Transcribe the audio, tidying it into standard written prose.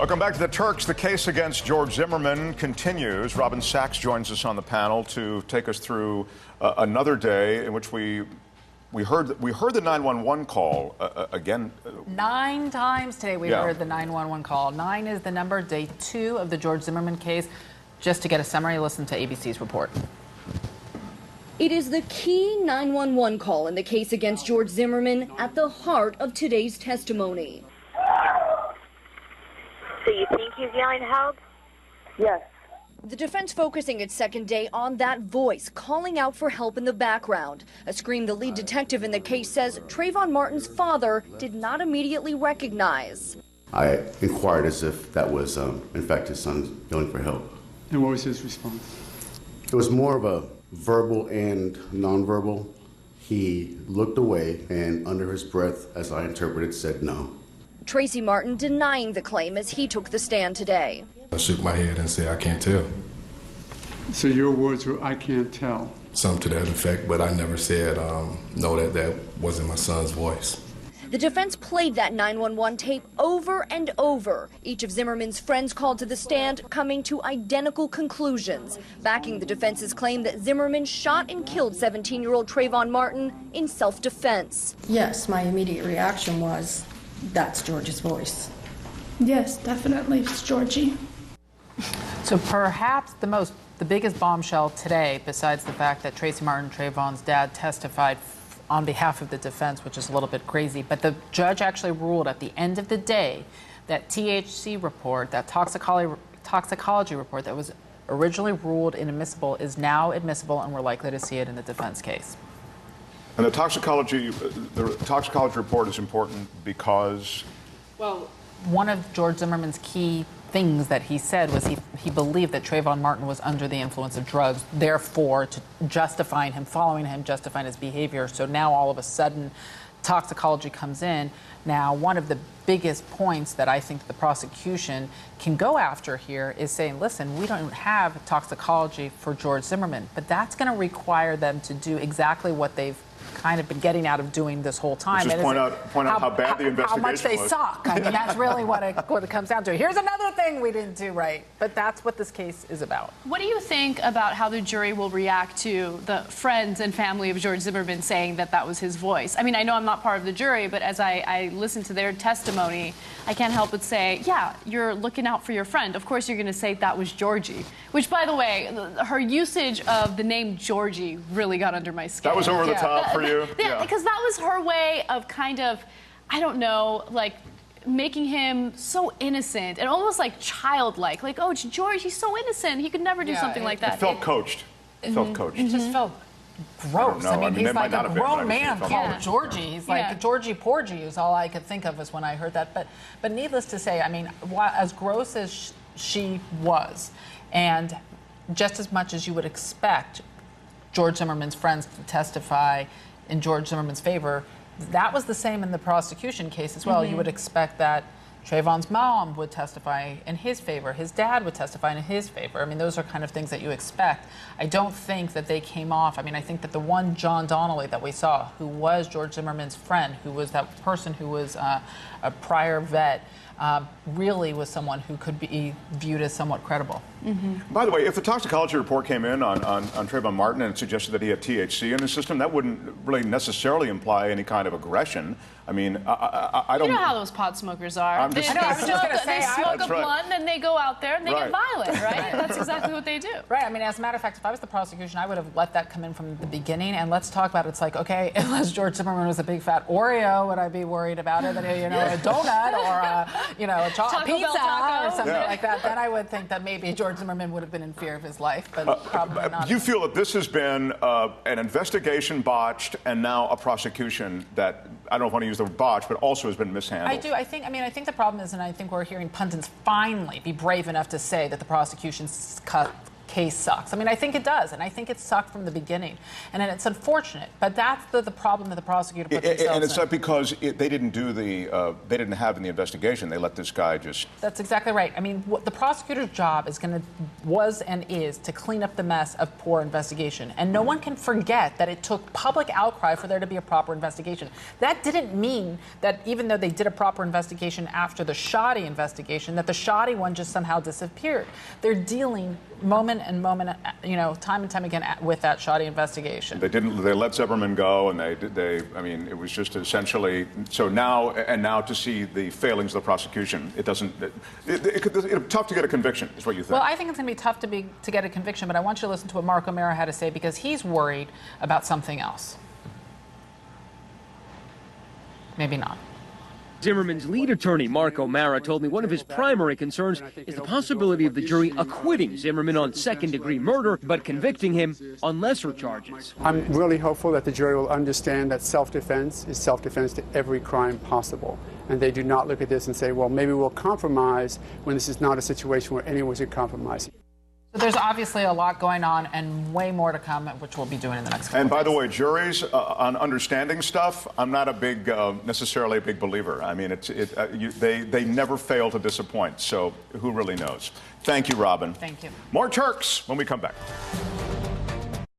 Welcome back to the Turks. The case against George Zimmerman continues. Robin Sachs joins us on the panel to take us through another day in which we heard the 911 call again. 9 times today we heard the 911 call. 9 is the number, day 2 of the George Zimmerman case. Just to get a summary, listen to ABC's report. It is the key 911 call in the case against George Zimmerman at the heart of today's testimony. So you think he's yelling help? Yes. The defense focusing its second day on that voice calling out for help in the background. A scream the lead detective in the case says Trayvon Martin's father did not immediately recognize. I inquired as if that was, in fact, his son yelling for help. And what was his response? It was more of a verbal and nonverbal. He looked away and under his breath, as I interpreted, said no. Tracy Martin denying the claim as he took the stand today. I shook my head and said, I can't tell. So your words were, I can't tell. Something to that effect, but I never said, no, that wasn't my son's voice. The defense played that 911 tape over and over. Each of Zimmerman's friends called to the stand, coming to identical conclusions, backing the defense's claim that Zimmerman shot and killed 17-year-old Trayvon Martin in self-defense. Yes, my immediate reaction was, that's George's voice. Yes, definitely, it's Georgie. So perhaps the biggest bombshell today, besides the fact that Tracy Martin, Trayvon's dad, testified on behalf of the defense, which is a little bit crazy, but the judge actually ruled at the end of the day that THC report, that toxicology report that was originally ruled inadmissible is now admissible, and we're likely to see it in the defense case. And the toxicology report is important because? Well, one of George Zimmerman's key things that he said was he believed that Trayvon Martin was under the influence of drugs, therefore to justifying him, following him, justifying his behavior. So now all of a sudden toxicology comes in. Now one of the biggest points that I think the prosecution can go after here is saying, listen, we don't have toxicology for George Zimmerman, but that's going to require them to do exactly what they've kind of been getting out of doing this whole time. Just point out how bad the investigation was. How much they suck. I mean, that's really what it comes down to. Here's another thing we didn't do right. But that's what this case is about. What do you think about how the jury will react to the friends and family of George Zimmerman saying that that was his voice? I mean, I know I'm not part of the jury, but as I listen to their testimony, I can't help but say, yeah, you're looking out for your friend. Of course you're going to say that was Georgie. Which, by the way, her usage of the name Georgie really got under my skin. That was over the top for you? Yeah, because that was her way of kind of, I don't know, like making him so innocent and almost like childlike. Like, oh, it's George, he's so innocent. He could never do something like that. It felt coached. It felt coached. It just felt gross. I mean, he's like a grown man called Georgie. He's like Georgie Porgy is all I could think of was when I heard that. But needless to say, I mean, as gross as she was, and just as much as you would expect George Zimmerman's friends to testify in George Zimmerman's favor, that was the same in the prosecution case as well. You would expect that Trayvon's mom would testify in his favor, his dad would testify in his favor. I mean, those are kind of things that you expect. I don't think that they came off. I mean, I think that the one John Donnelly that we saw, who was George Zimmerman's friend, who was that person who was a prior vet, really was someone who could be viewed as somewhat credible. By the way, if the toxicology report came in on Trayvon Martin and suggested that he had THC in his system, that wouldn't really necessarily imply any kind of aggression. I mean, I don't... You know how those pot smokers are. They smoke a blunt and they go out there and they get violent, right? That's exactly what they do. Right. I mean, as a matter of fact, if I was the prosecution, I would have let that come in from the beginning. And let's talk about it. It's like, okay, unless George Zimmerman was a big fat Oreo, would I be worried about it? That, you know, a donut or a pizza or something like that, then I would think that maybe George Zimmerman would have been in fear of his life, but probably not. You feel that this has been an investigation botched and now a prosecution that, I don't know if I want to use the word botched, but also has been mishandled? I do. I think the problem is, and I think we're hearing pundits finally be brave enough to say that the prosecution case sucks. I mean, I think it does, and I think it sucked from the beginning, and it's unfortunate. But that's the problem that the prosecutor put themselves in. And it's not because they didn't do they didn't have in the investigation. They let this guy just. That's exactly right. I mean, what the prosecutor's job was and is to clean up the mess of poor investigation, and no one can forget that it took public outcry for there to be a proper investigation. That didn't mean that even though they did a proper investigation after the shoddy investigation, that the shoddy one just somehow disappeared. They're dealing moment and moment, time and time again with that shoddy investigation. They let Zimmerman go, and I mean, it was just essentially, so now to see the failings of the prosecution, it's tough to get a conviction, is what you think? Well, I think it's going to be tough to get a conviction, but I want you to listen to what Mark O'Mara had to say, because he's worried about something else. Maybe not. Zimmerman's lead attorney, Mark O'Mara, told me one of his primary concerns is the possibility of the jury acquitting Zimmerman on second-degree murder, but convicting him on lesser charges. I'm really hopeful that the jury will understand that self-defense is self-defense to every crime possible. And they do not look at this and say, well, maybe we'll compromise when this is not a situation where anyone should compromise. So there's obviously a lot going on and way more to come, which we'll be doing in the next couple And by days. the way, juries on understanding stuff, I'm not a big, necessarily a big believer. I mean, they never fail to disappoint. So who really knows? Thank you, Robin. Thank you. More Turks when we come back.